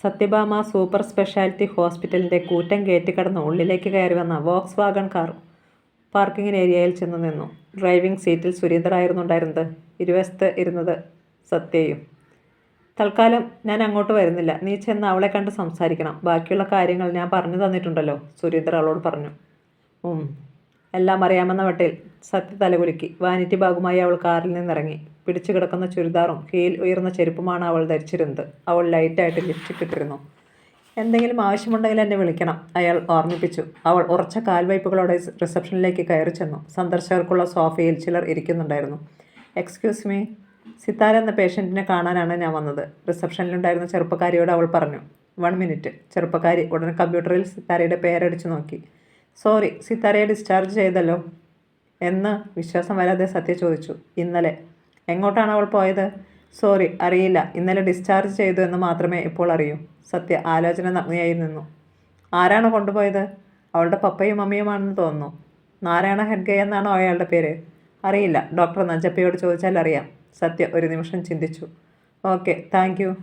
Satyabhama super speciality ഹോസ്പിറ്റലിൻ്റെ കൂറ്റൻ gate കടന്ന് ഉള്ളിലേക്ക് കയറി വന്ന വോക്സ് വാഗൺ കാർ പാർക്കിംഗ് ഏരിയയിൽ ചെന്ന് നിന്നു. ഡ്രൈവിംഗ് സീറ്റിൽ സുരേന്ദ്രനായിരുന്നു ഉണ്ടായിരുന്നത്. ഇരുവശത്ത് ഇരുന്നത് സത്യയും. തൽക്കാലം ഞാൻ അങ്ങോട്ട് വരുന്നില്ല. നീ ചെന്ന് അവളെ കണ്ട് സംസാരിക്കണം. ബാക്കിയുള്ള കാര്യങ്ങൾ ഞാൻ പറഞ്ഞു തന്നിട്ടുണ്ടല്ലോ, സുരേന്ദ്ര അവളോട് പറഞ്ഞു. എല്ലാം അറിയാമെന്ന വട്ടിൽ സത്യ തലകുലുക്കി. വാനിറ്റി ബാഗുമായി അവൾ കാറിൽ നിന്നിറങ്ങി. പിടിച്ചു കിടക്കുന്ന ചുരിദാറും ഹീൽ ഉയർന്ന ചെരുപ്പുമാണ് അവൾ ധരിച്ചിരുന്നത്. അവൾ ലൈറ്റായിട്ട് ലിപ്സ്റ്റിക് ഇട്ടിരുന്നു. എന്തെങ്കിലും ആവശ്യമുണ്ടെങ്കിൽ എന്നെ വിളിക്കണം, അയാൾ ഓർമ്മിപ്പിച്ചു. അവൾ ഉറച്ച കാൽവയ്പ്പുകളോടെ റിസപ്ഷനിലേക്ക് കയറി ചെന്നു. സന്ദർശകർക്കുള്ള സോഫയിൽ ചിലർ ഇരിക്കുന്നുണ്ടായിരുന്നു. എക്സ്ക്യൂസ് മീ, സിത്താര എന്ന പേഷ്യൻറ്റിനെ കാണാനാണ് ഞാൻ വന്നത്, റിസപ്ഷനിലുണ്ടായിരുന്ന ചെറുപ്പക്കാരിയോട് അവൾ പറഞ്ഞു. 1 മിനിറ്റ്. ചെറുപ്പക്കാരി ഉടനെ കമ്പ്യൂട്ടറിൽ സിത്താരയുടെ പേരടിച്ചു നോക്കി. സോറി, സിത്താരയെ ഡിസ്ചാർജ് ചെയ്തല്ലോ. എന്ന് വിശ്വാസം വരാതെ സത്യ ചോദിച്ചു. ഇന്നലെ. എങ്ങോട്ടാണ് അവൾ പോയത്? സോറി, അറിയില്ല. ഇന്നലെ ഡിസ്ചാർജ് ചെയ്തു എന്ന് മാത്രമേ ഇപ്പോൾ അറിയൂ. സത്യ ആലോചന നഗ്നയായി നിന്നു. ആരാണ് കൊണ്ടുപോയത്? അവളുടെ പപ്പയും മമ്മിയുമാണെന്ന് തോന്നുന്നു. നാരായണ ഹെഡ്ഗെ എന്നാണോ അയാളുടെ പേര്? അറിയില്ല, ഡോക്ടർ നഞ്ചപ്പയോട് ചോദിച്ചാൽ അറിയാം. സത്യ ഒരു നിമിഷം ചിന്തിച്ചു. Okay, thank you.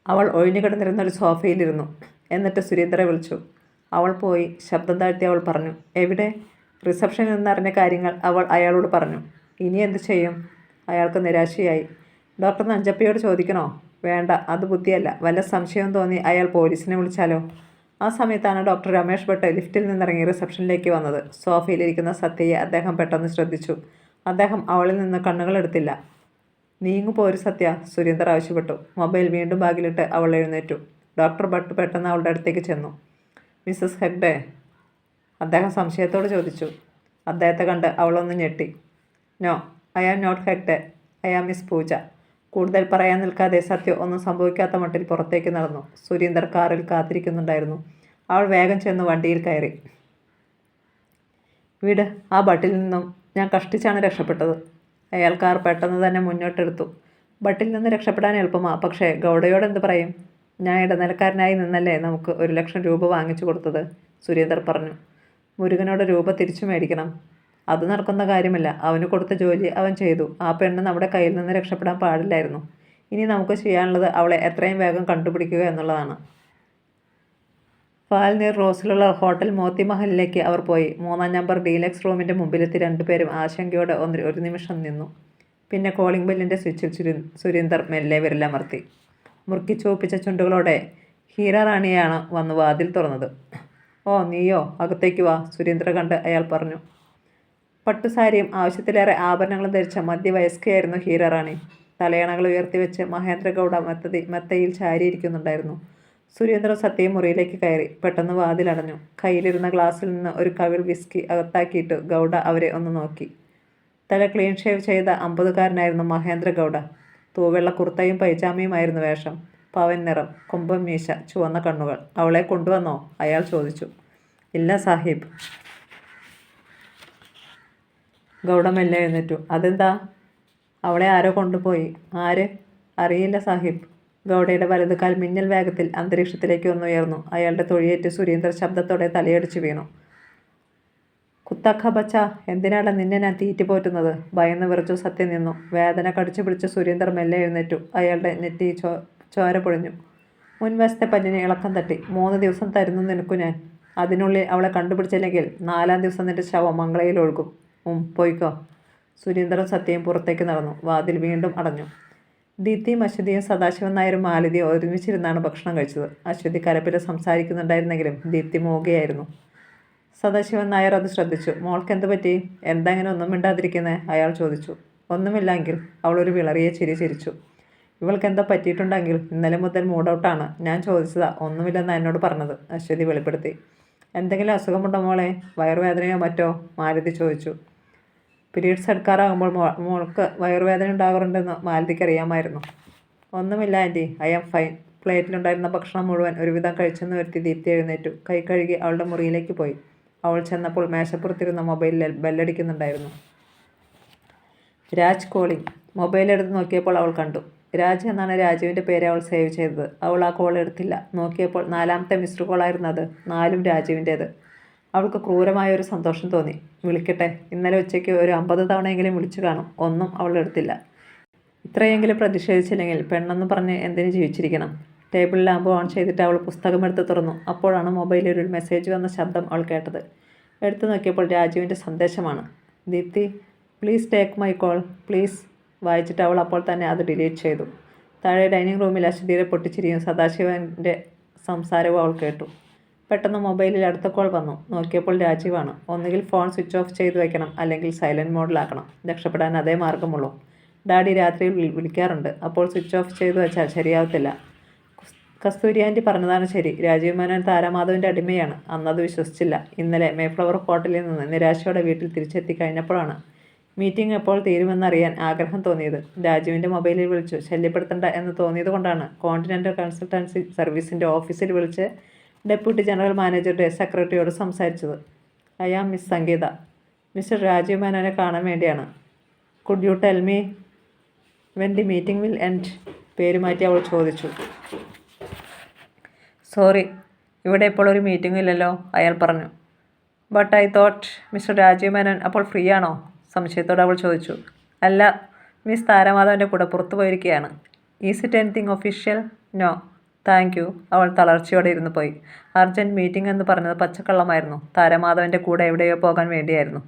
അവൾ ഒഴിഞ്ഞു കിടന്നിരുന്നൊരു സോഫയിലിരുന്നു. എന്നിട്ട് സുരേന്ദ്രയെ വിളിച്ചു. അവൾ പോയി. ശബ്ദം താഴ്ത്തി അവൾ പറഞ്ഞു. എവിടെ? റിസപ്ഷനിൽ നിന്നറിഞ്ഞ കാര്യങ്ങൾ അവൾ അയാളോട് പറഞ്ഞു. ഇനി എന്ത് ചെയ്യും? അയാൾക്ക് നിരാശയായി. ഡോക്ടർ നഞ്ചപ്പയോട് ചോദിക്കണോ? വേണ്ട, അത് ബുദ്ധിയല്ല. വല്ല സംശയം തോന്നി അയാൾ പോലീസിനെ വിളിച്ചാലോ? ആ സമയത്താണ് ഡോക്ടർ രമേഷ് ഭട്ട് ലിഫ്റ്റിൽ നിന്നിറങ്ങി റിസപ്ഷനിലേക്ക് വന്നത്. സോഫയിലിരിക്കുന്ന സത്യയെ അദ്ദേഹം പെട്ടെന്ന് ശ്രദ്ധിച്ചു. അദ്ദേഹം അവളിൽ നിന്ന് കണ്ണുകളെടുത്തില്ല. നീങ്ങു പോരു സത്യ, സുരേന്ദ്ര ആവശ്യപ്പെട്ടു. മൊബൈൽ വീണ്ടും ബാഗിലിട്ട് അവൾ എഴുന്നേറ്റു. ഡോക്ടർ ഭട്ട് പെട്ടെന്ന് അവളുടെ അടുത്തേക്ക് ചെന്നു. മിസ്സസ് ഹെഗ്ഡെ? അദ്ദേഹം സംശയത്തോട് ചോദിച്ചു. അദ്ദേഹത്തെ കണ്ട് അവളൊന്ന് ഞെട്ടി. No, I am not Hegde, I am Miss Pooja. കൂടുതൽ പറയാൻ നിൽക്കാതെ സത്യ ഒന്നും സംഭവിക്കാത്ത മട്ടിൽ പുറത്തേക്ക് നടന്നു. സുരേന്ദർ കാറിൽ കാത്തിരിക്കുന്നുണ്ടായിരുന്നു. അവൾ വേഗം ചെന്ന് വണ്ടിയിൽ കയറി. വീട് ആ ബട്ടിൽ നിന്നും ഞാൻ കഷ്ടിച്ചാണ് രക്ഷപ്പെട്ടത്. അയാൾ കാർ പെട്ടെന്ന് തന്നെ മുന്നോട്ടെടുത്തു. ബട്ടിൽ നിന്ന് രക്ഷപ്പെടാൻ എളുപ്പമാ, പക്ഷേ ഗൗഡയോട് എന്ത് പറയും? ഞാൻ ഇടനിലക്കാരനായി നിന്നല്ലേ നമുക്ക് 1 ലക്ഷം രൂപ വാങ്ങിച്ചു കൊടുത്തത്, സുരേന്ദർ പറഞ്ഞു. മുരുകനോട് രൂപ തിരിച്ചു മേടിക്കണം. അത് നടക്കുന്ന കാര്യമല്ല. അവന് കൊടുത്ത ജോലി അവൻ ചെയ്തു. ആ പെണ്ണ് നമ്മുടെ കയ്യിൽ നിന്ന് രക്ഷപ്പെടാൻ പാടില്ലായിരുന്നു. ഇനി നമുക്ക് ചെയ്യാനുള്ളത് അവളെ എത്രയും വേഗം കണ്ടുപിടിക്കുക എന്നുള്ളതാണ്. ഫാൽനീർ റോസിലുള്ള ഹോട്ടൽ മോത്തി മഹലിലേക്ക് അവർ പോയി. 3-ാം നമ്പർ ഡീലക്സ് റൂമിൻ്റെ മുമ്പിലെത്തി രണ്ടുപേരും ആശങ്കയോടെ ഒരു നിമിഷം നിന്നു. പിന്നെ കോളിംഗ് ബെല്ലിൻ്റെ സ്വിച്ചിൽ സുരേന്ദർ മെല്ലെ വിരലമർത്തി. മുറുക്കി ചുവപ്പിച്ച ചുണ്ടുകളോടെ ഹീര റാണിയാണ് വന്ന് വാതിൽ തുറന്നത്. ഓ, നീയോ? അകത്തേക്ക് വാ, സുരേന്ദ്ര കണ്ട് അയാൾ പറഞ്ഞു. പട്ടുസാരിയും ആവശ്യത്തിലേറെ ആഭരണങ്ങളും ധരിച്ച മധ്യവയസ്കയായിരുന്നു ഹീര റാണി. തലയണകൾ ഉയർത്തിവെച്ച് മഹേന്ദ്ര ഗൗഡ മെത്തയിൽ ചാരിയിരിക്കുന്നുണ്ടായിരുന്നു. സുരേന്ദ്ര സത്യയും മുറിയിലേക്ക് കയറി. പെട്ടെന്ന് വാതിലടഞ്ഞു. കയ്യിലിരുന്ന ഗ്ലാസ്സിൽ നിന്ന് ഒരു കവിൾ വിസ്കി അകത്താക്കിയിട്ട് ഗൗഡ അവരെ ഒന്ന് നോക്കി. തല ക്ലീൻ ഷേവ് ചെയ്ത 50കാരനായിരുന്നു മഹേന്ദ്ര ഗൗഡ. തൂവെള്ള കുർത്തയും പൈജാമയുമായിരുന്നു വേഷം. പവൻ നിറം, കൊമ്പം മീശ, ചുവന്ന കണ്ണുകൾ. അവളെ കൊണ്ടുവന്നോ? അയാൾ ചോദിച്ചു. ഇല്ല സാഹിബ്. ഗൗഡ മെല്ലെ എഴുന്നേറ്റു. അതെന്താ? അവളെ ആരോ കൊണ്ടുപോയി. ആര്? അറിയില്ല സാഹിബ്. ഗൗഡയുടെ വലതുകാൽ മിന്നൽ വേഗത്തിൽ അന്തരീക്ഷത്തിലേക്ക് ഒന്നുയർന്നു. അയാളുടെ തൊഴിയേറ്റ് സുരേന്ദ്ര ശബ്ദത്തോടെ തലയടിച്ചു വീണു. കുത്തക്ക ബച്ച, എന്തിനാണ് നിന്നെ ഞാൻ തീറ്റുപോറ്റുന്നത്? ഭയന്ന് വിറച്ചു സത്യം നിന്നു. വേദന കടിച്ചു പിടിച്ച് സുരേന്ദർ മെല്ലെ എഴുന്നേറ്റു. അയാളുടെ നെറ്റി ചോര പൊഴിഞ്ഞു. മുൻവശത്തെ പല്ലിന് ഇളക്കം തട്ടി. 3 ദിവസം തരുന്നു നിനക്കു ഞാൻ. അതിനുള്ളിൽ അവളെ കണ്ടുപിടിച്ചില്ലെങ്കിൽ 4-ാം ദിവസം നിന്റെ ശവം മംഗളയിൽ ഒഴുകും. പോയിക്കോ. സുരേന്ദ്രൻ സത്യയും പുറത്തേക്ക് നടന്നു. വാതിൽ വീണ്ടും അടഞ്ഞു. ദീപ്തിയും അശ്വതിയും സദാശിവൻ നായരും മാലതിയും ഒരുമിച്ചിരുന്നാണ് ഭക്ഷണം കഴിച്ചത്. അശ്വതി കലപ്പിൽ സംസാരിക്കുന്നുണ്ടായിരുന്നെങ്കിലും ദീപ്തി മൂകയായിരുന്നു. സദാശിവൻ നായർ അത് ശ്രദ്ധിച്ചു. മോൾക്ക് എന്ത് പറ്റി? എന്താ ഇങ്ങനെ ഒന്നും മിണ്ടാതിരിക്കുന്നേ? അയാൾ ചോദിച്ചു. ഒന്നുമില്ലെങ്കിൽ അവളൊരു വിളറിയ ചിരി ചിരിച്ചു. ഇവൾക്ക് എന്താ പറ്റിയിട്ടുണ്ടെങ്കിൽ ഇന്നലെ മുതൽ മൂഡൗട്ടാണ്. ഞാൻ ചോദിച്ചതാ, ഒന്നുമില്ലെന്ന് എന്നോട് പറഞ്ഞത്, അശ്വതി വെളിപ്പെടുത്തി. എന്തെങ്കിലും അസുഖമുണ്ടോ മോളെ? വയറുവേദനയോ മറ്റോ? മാലതി ചോദിച്ചു. പീരീഡ്സ് എടുക്കാറാകുമ്പോൾ മോൾക്ക് വയറുവേദന ഉണ്ടാകാറുണ്ടെന്ന് മാലതിക്ക് അറിയാമായിരുന്നു. ഒന്നുമില്ല ആൻറ്റി, ഐ ആം ഫൈൻ. പ്ലേറ്റിലുണ്ടായിരുന്ന ഭക്ഷണം മുഴുവൻ ഒരുവിധം കഴിച്ചെന്ന് വരുത്തി ദീപ്തി എഴുന്നേറ്റു. കൈ കഴുകി അവളുടെ മുറിയിലേക്ക് പോയി. അവൾ ചെന്നപ്പോൾ മേശപ്പുറത്തിരുന്ന മൊബൈലിൽ ബെല്ലടിക്കുന്നുണ്ടായിരുന്നു. രാജ് കോളിംഗ്. മൊബൈൽ എടുത്ത് നോക്കിയപ്പോൾ അവൾ കണ്ടു. രാജ് എന്നാണ് രാജുവിൻ്റെ പേര് അവൾ സേവ് ചെയ്തത്. അവൾ ആ കോൾ എടുത്തില്ല. നോക്കിയപ്പോൾ 4-ാമത്തെ മിസ്ഡ് കോളായിരുന്നത്. 4ഉം രാജുവിൻ്റേത്. അവൾക്ക് ക്രൂരമായ ഒരു സന്തോഷം തോന്നി. വിളിക്കട്ടെ. ഇന്നലെ ഉച്ചയ്ക്ക് ഒരു 50 തവണയെങ്കിലും വിളിച്ചു കാണും. ഒന്നും അവൾ എടുത്തില്ല. ഇത്രയെങ്കിലും പ്രതിഷേധിച്ചില്ലെങ്കിൽ പെണ്ണെന്ന് പറഞ്ഞ് എന്തിനു ജീവിച്ചിരിക്കണം? ടേബിൾ ലാമ്പ് ഓൺ ചെയ്തിട്ട് അവൾ പുസ്തകമെടുത്ത് തുറന്നു. അപ്പോഴാണ് മൊബൈലിൽ ഒരു മെസ്സേജ് വന്ന ശബ്ദം അവൾ കേട്ടത്. എടുത്തു നോക്കിയപ്പോൾ രാജുവിൻ്റെ സന്ദേശമാണ്. Deepthi, please take my call please. വായിച്ചിട്ട് അവൾ അപ്പോൾ തന്നെ അത് ഡിലീറ്റ് ചെയ്തു. താഴെ ഡൈനിങ് റൂമിൽ അശ്വതിയുടെ പൊട്ടിച്ചിരിയും സദാശിവൻ്റെ സംസാരവും അവൾ കേട്ടു. പെട്ടെന്ന് മൊബൈലിൽ അടുത്ത കോൾ വന്നു. നോക്കിയപ്പോൾ രാജീവാണ്. ഒന്നുകിൽ ഫോൺ സ്വിച്ച് ഓഫ് ചെയ്ത് വയ്ക്കണം, അല്ലെങ്കിൽ സൈലൻറ്റ് മോഡിലാക്കണം. രക്ഷപ്പെടാൻ അതേ മാർഗമുള്ളൂ. ഡാഡി രാത്രിയിൽ വിളിക്കാറുണ്ട്. അപ്പോൾ സ്വിച്ച് ഓഫ് ചെയ്തു വെച്ചാൽ ശരിയാവത്തില്ല. കസ്തൂരി ആൻറ്റി പറഞ്ഞതാണ് ശരി. രാജീവ് മേനോൻ താരാമാധവൻ്റെ അടിമയാണ്. അന്നത് വിശ്വസിച്ചില്ല. ഇന്നലെ മേഫ്ലവർ ഹോട്ടലിൽ നിന്ന് നിരാശയോടെ വീട്ടിൽ തിരിച്ചെത്തി കഴിഞ്ഞപ്പോഴാണ് മീറ്റിംഗ് എപ്പോൾ തീരുമെന്നറിയാൻ ആഗ്രഹം തോന്നിയത്. രാജുവിൻ്റെ മൊബൈലിൽ വിളിച്ചു ശല്യപ്പെടുത്തണ്ട എന്ന് തോന്നിയത് കൊണ്ടാണ് കോണ്ടിനെൻ്റൽ കൺസൾട്ടൻസി സർവീസിൻ്റെ ഓഫീസിൽ വിളിച്ച് ഡെപ്യൂട്ടി ജനറൽ മാനേജറുടെ സെക്രട്ടറിയോട് സംസാരിച്ചത്. I am Miss Sangeetha. Mr Rajeev മേനോനെ കാണാൻ വേണ്ടിയാണ്. Could you tell me when the meeting will end? പേര് മാറ്റി അവൾ ചോദിച്ചു. സോറി, ഇവിടെ ഇപ്പോൾ ഒരു മീറ്റിംഗ് ഇല്ലല്ലോ, അയാൾ പറഞ്ഞു. But I thought mister Rajeev Menon അപ്പോൾ ഫ്രീ ആണോ? സംശയത്തോടെ അവൾ ചോദിച്ചു. അല്ല, മിസ് താരാമാധവൻ്റെ കൂടെ പുറത്തു പോയിരിക്കുകയാണ്. Is it anything official? No thank you. അവൾ തളർച്ചയോടെ ഇരുന്ന് പോയി. അർജൻറ്റ് മീറ്റിംഗ് എന്ന് പറഞ്ഞത് പച്ചക്കള്ളമായിരുന്നു. താരാമാധവൻ്റെ കൂടെ എവിടെയോ പോകാൻ വേണ്ടിയായിരുന്നു.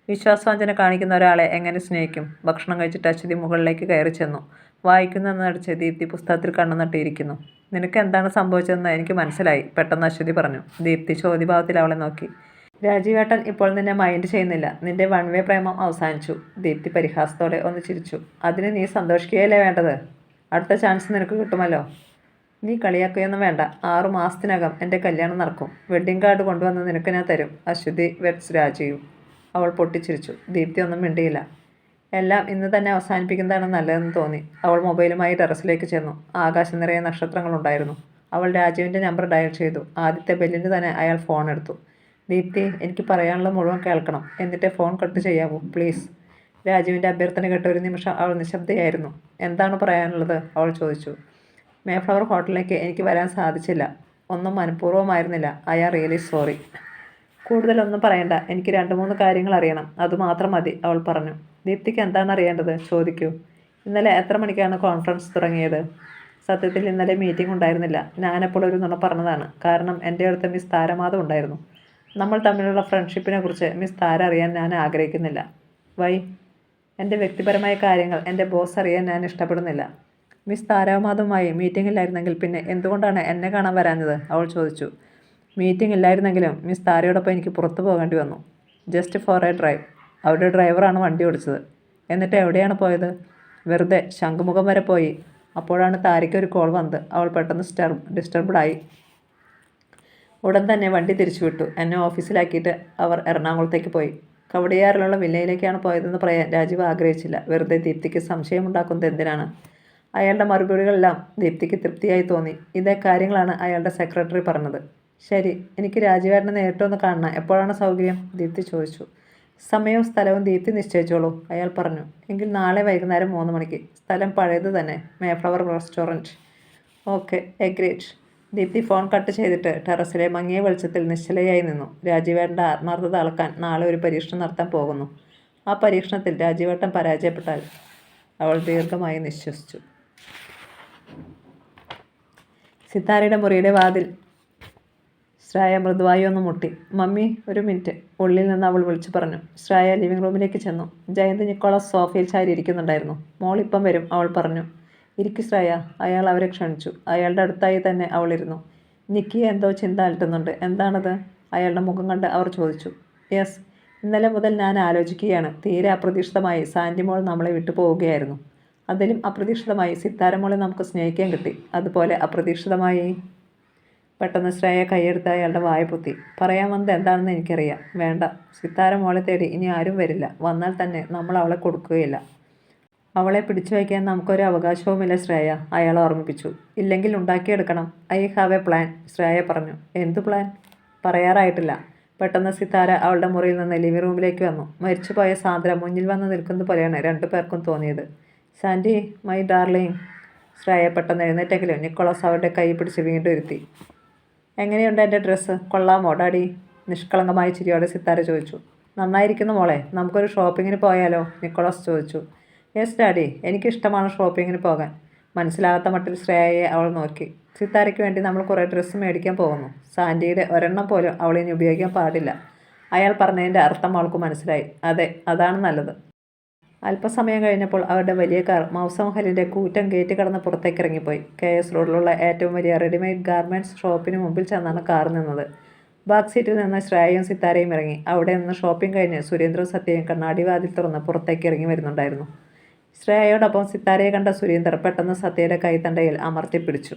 വിശ്വാസവഞ്ചന കാണിക്കുന്ന ഒരാളെ എങ്ങനെ സ്നേഹിക്കും? ഭക്ഷണം കഴിച്ചിട്ട് അശ്വതി മുകളിലേക്ക് കയറി ചെന്നു. വായിക്കുന്നതെന്ന് നടിച്ച് ദീപ്തി പുസ്തകത്തിൽ കണ്ണു നട്ടിയിരിക്കുന്നു. നിനക്ക് എന്താണ് സംഭവിച്ചതെന്ന് എനിക്ക് മനസ്സിലായി, പെട്ടെന്ന് അശ്വതി പറഞ്ഞു. ദീപ്തി ചോദ്യഭാവത്തിൽ അവളെ നോക്കി. രാജീവേട്ടൻ ഇപ്പോൾ നിന്നെ മൈൻഡ് ചെയ്യുന്നില്ല. നിന്റെ വൺ വേ പ്രേമം അവസാനിച്ചു. ദീപ്തി പരിഹാസത്തോടെ ഒന്ന് ചിരിച്ചു. അതിന് നീ സന്തോഷിക്കുകയല്ലേ വേണ്ടത്? അടുത്ത ചാൻസ് നിനക്ക് കിട്ടുമല്ലോ. നീ കളിയാക്കുകയൊന്നും വേണ്ട. 6 മാസത്തിനകം എൻ്റെ കല്യാണം നടക്കും. വെഡ്ഡിംഗ് കാർഡ് കൊണ്ടുവന്ന് നിനക്ക് ഞാൻ തരും. അശ്വതി വെഡ്സ് രാജീവ്. അവൾ പൊട്ടിച്ചിരിച്ചു. ദീപ്തി ഒന്നും മിണ്ടിയില്ല. എല്ലാം ഇന്ന് തന്നെ അവസാനിപ്പിക്കുന്നതാണ് നല്ലതെന്ന് തോന്നി. അവൾ മൊബൈലുമായി ടെറസിലേക്ക് ചെന്നു. ആകാശം നിറയെ നക്ഷത്രങ്ങളുണ്ടായിരുന്നു. അവൾ രാജീവിൻ്റെ നമ്പർ ഡയൽ ചെയ്തു. ആദ്യത്തെ ബെല്ലിന് തന്നെ അയാൾ ഫോൺ എടുത്തു. ദീപ്തി, എനിക്ക് പറയാനുള്ളത് മുഴുവൻ കേൾക്കണം. എന്നിട്ടേ ഫോൺ കട്ട് ചെയ്യാവൂ പ്ലീസ്. രാജീവിൻ്റെ അഭ്യർത്ഥന കേട്ട ഒരു നിമിഷം അവൾ നിശബ്ദയായിരുന്നു. എന്താണ് പറയാനുള്ളത്? അവൾ ചോദിച്ചു. മേഫ്ലവർ ഹോട്ടലിലേക്ക് എനിക്ക് വരാൻ സാധിച്ചില്ല. ഒന്നും മനഃപൂർവ്വമായിരുന്നില്ല. I am really sorry. കൂടുതലൊന്നും പറയണ്ട. എനിക്ക് 2-3 കാര്യങ്ങൾ അറിയണം. അതുമാത്രം മതി, അവൾ പറഞ്ഞു. ദീപ്തിക്ക് എന്താണ് അറിയേണ്ടത്? ചോദിക്കൂ. ഇന്നലെ എത്ര മണിക്കാണ് കോൺഫറൻസ് തുടങ്ങിയത്? സത്യത്തിൽ ഇന്നലെ മീറ്റിംഗ് ഉണ്ടായിരുന്നില്ല. ഞാനപ്പോൾ ഒരു നുണ പറഞ്ഞതാണ്. കാരണം എൻ്റെ അടുത്ത് മിസ് താരമാധവ് ഉണ്ടായിരുന്നു. നമ്മൾ തമ്മിലുള്ള ഫ്രണ്ട്ഷിപ്പിനെ കുറിച്ച് മിസ് താര അറിയാൻ ഞാൻ ആഗ്രഹിക്കുന്നില്ല. വൈ? എൻ്റെ വ്യക്തിപരമായ കാര്യങ്ങൾ എൻ്റെ ബോസ് അറിയാൻ ഞാൻ ഇഷ്ടപ്പെടുന്നില്ല. മിസ് താരാമാധവുമായി മീറ്റിംഗില്ലായിരുന്നെങ്കിൽ പിന്നെ എന്തുകൊണ്ടാണ് എന്നെ കാണാൻ വരാഞ്ഞത്? അവൾ ചോദിച്ചു. മീറ്റിംഗ് ഇല്ലായിരുന്നെങ്കിലും മിസ് താരയോടൊപ്പം എനിക്ക് പുറത്തു പോകേണ്ടി വന്നു. Just for A drive. അവരുടെ ഡ്രൈവറാണ് വണ്ടി ഓടിച്ചത്. എന്നിട്ട് എവിടെയാണ് പോയത്? വെറുതെ ശംഖുമുഖം വരെ പോയി. അപ്പോഴാണ് താരയ്ക്ക് ഒരു കോൾ വന്നത്. അവൾ പെട്ടെന്ന് ഡിസ്റ്റർബ്ഡായി. ഉടൻ തന്നെ വണ്ടി തിരിച്ചുവിട്ടു. എന്നെ ഓഫീസിലാക്കിയിട്ട് അവർ എറണാകുളത്തേക്ക് പോയി. കവടിയാറിലുള്ള വില്ലയിലേക്കാണ് പോയതെന്ന് പറയാൻ രാജീവ് ആഗ്രഹിച്ചില്ല. വെറുതെ ദീപ്തിക്ക് സംശയമുണ്ടാക്കുന്നത് എന്തിനാണ്? അയാളുടെ മറുപടികളെല്ലാം ദീപ്തിക്ക് തൃപ്തിയായി തോന്നി. ഇതേ കാര്യങ്ങളാണ് അയാളുടെ സെക്രട്ടറി പറഞ്ഞത്. ശരി, എനിക്ക് രാജീവേട്ടനെ നേരിട്ടൊന്ന് കാണണം. എപ്പോഴാണ് സൗകര്യം? ദീപ്തി ചോദിച്ചു. സമയവും സ്ഥലവും ദീപ്തി നിശ്ചയിച്ചോളൂ, അയാൾ പറഞ്ഞു. എങ്കിൽ നാളെ വൈകുന്നേരം 3 മണിക്ക്. സ്ഥലം പഴയത് തന്നെ, Mayflower restaurant. Okay, agreed. Deepthi phone cut ചെയ്തിട്ട് ടെറസിലെ മങ്ങിയ വെളിച്ചത്തിൽ നിശ്ചലയായി നിന്നു. രാജീവേട്ടൻ്റെ ആത്മാർത്ഥത അളക്കാൻ നാളെ ഒരു പരീക്ഷണം നടത്താൻ പോകുന്നു. ആ പരീക്ഷണത്തിൽ രാജീവേട്ടൻ പരാജയപ്പെട്ടാൽ? അവൾ ദീർഘമായി നിശ്വസിച്ചു. സിത്താരയുടെ മുറിയുടെ വാതിൽ ശ്രേയ മൃദുവായി ഒന്ന് മുട്ടി. മമ്മി, ഒരു മിനിറ്റ്, ഉള്ളിൽ നിന്ന് അവൾ വിളിച്ചു പറഞ്ഞു. ശ്രേയ ലിവിംഗ് റൂമിലേക്ക് ചെന്നു. ജയന്ത് നിക്കോളാസ് സോഫയിൽ ചാരി ഇരിക്കുന്നുണ്ടായിരുന്നു. മോൾ ഇപ്പം വരും, അവൾ പറഞ്ഞു. ഇരിക്കു ശ്രേയ. അയാൾ അവരെ ക്ഷണിച്ചു. അയാളുടെ അടുത്തായി തന്നെ അവളിരുന്നു. നിക്കിയെ എന്തോ ചിന്ത അലട്ടുന്നുണ്ട്. എന്താണത്? അയാളുടെ മുഖം കണ്ട് അവർ ചോദിച്ചു. യെസ്, ഇന്നലെ മുതൽ ഞാൻ ആലോചിക്കുകയാണ്. തീരെ അപ്രതീക്ഷിതമായി സാൻഡിമോൾ നമ്മളെ വിട്ടു പോവുകയായിരുന്നു. അതിലും അപ്രതീക്ഷിതമായി സിത്താരമോളെ നമുക്ക് സ്നേഹിക്കാൻ കിട്ടി. അതുപോലെ അപ്രതീക്ഷിതമായി. പെട്ടെന്ന് ശ്രേയ കൈയെടുത്ത് അയാളുടെ വായ പൊത്തി. പറയാൻ വന്നത് എന്താണെന്ന് എനിക്കറിയാം. വേണ്ട, സിത്താരമോളെ തേടി ഇനി ആരും വരില്ല. വന്നാൽ തന്നെ നമ്മൾ അവളെ കൊടുക്കുകയില്ല. അവളെ പിടിച്ചു വയ്ക്കാൻ നമുക്കൊരു അവകാശവുമില്ല ശ്രേയ, അയാൾ ഓർമ്മിപ്പിച്ചു. ഇല്ലെങ്കിൽ ഉണ്ടാക്കിയെടുക്കണം. I have a plan, Shreya പറഞ്ഞു. എന്തു പ്ലാൻ? പറയാറായിട്ടില്ല. പെട്ടെന്ന് സിത്താര അവളുടെ മുറിയിൽ നിന്ന് ലിവിംഗ് റൂമിലേക്ക് വന്നു. മരിച്ചുപോയ സാന്ദ്ര മുന്നിൽ വന്ന് നിൽക്കുന്ന പോലെയാണ് 2 പേർക്കും തോന്നിയത്. Sandy, my darling. ശ്രേയ പെട്ടെന്ന് എഴുന്നേറ്റെങ്കിലും നിക്കോളാസ് അവരുടെ കൈ പിടിച്ച് വീണ്ടും ഇരുത്തി. എങ്ങനെയുണ്ട് എൻ്റെ ഡ്രസ്സ്? കൊള്ളാമോ ഡാഡി? നിഷ്കളങ്കമായ ചിരിയോടെ സിത്താര ചോദിച്ചു. നന്നായിരിക്കുന്നു മോളെ. നമുക്കൊരു ഷോപ്പിങ്ങിന് പോയാലോ? നിക്കോളാസ് ചോദിച്ചു. യെസ് ഡാഡി, എനിക്കിഷ്ടമാണ് ഷോപ്പിങ്ങിന് പോകാൻ. മനസ്സിലാകാത്ത മട്ടിൽ ശ്രേയയെ അവൾ നോക്കി. സിത്താരയ്ക്ക് വേണ്ടി നമ്മൾ കുറേ ഡ്രസ്സ് മേടിക്കാൻ പോകുന്നു. സാൻഡിയുടെ ഒരെണ്ണം പോലും അവളിനി ഉപയോഗിക്കാൻ പാടില്ല. അയാൾ പറഞ്ഞതിൻ്റെ അർത്ഥം അവൾക്ക് മനസ്സിലായി. അതെ, അതാണ് നല്ലത്. അല്പസമയം കഴിഞ്ഞപ്പോൾ അവരുടെ വലിയ കാർ മൗസമഹലിൻ്റെ കൂറ്റൻ ഗേറ്റ് കടന്ന് പുറത്തേക്ക് ഇറങ്ങിപ്പോയി. KS റോഡിലുള്ള ഏറ്റവും വലിയ റെഡിമെയ്ഡ് ഗാർമെൻറ്റ്സ് ഷോപ്പിന് മുമ്പിൽ ചെന്നാണ് കാർ നിന്നത്. ബാക്ക് സീറ്റിൽ നിന്ന് ശ്രേയയും സിത്താരയും ഇറങ്ങി. അവിടെ നിന്ന് ഷോപ്പിംഗ് കഴിഞ്ഞ് സുരേന്ദ്രവും സത്യയും കണ്ണാടി വാതിൽ തുറന്ന് പുറത്തേക്ക് ഇറങ്ങി വരുന്നുണ്ടായിരുന്നു. ശ്രേയയോടൊപ്പം സിത്താരയെ കണ്ട സുരേന്ദർ പെട്ടെന്ന് സത്യയുടെ കൈത്തണ്ടയിൽ അമർത്തിപ്പിടിച്ചു.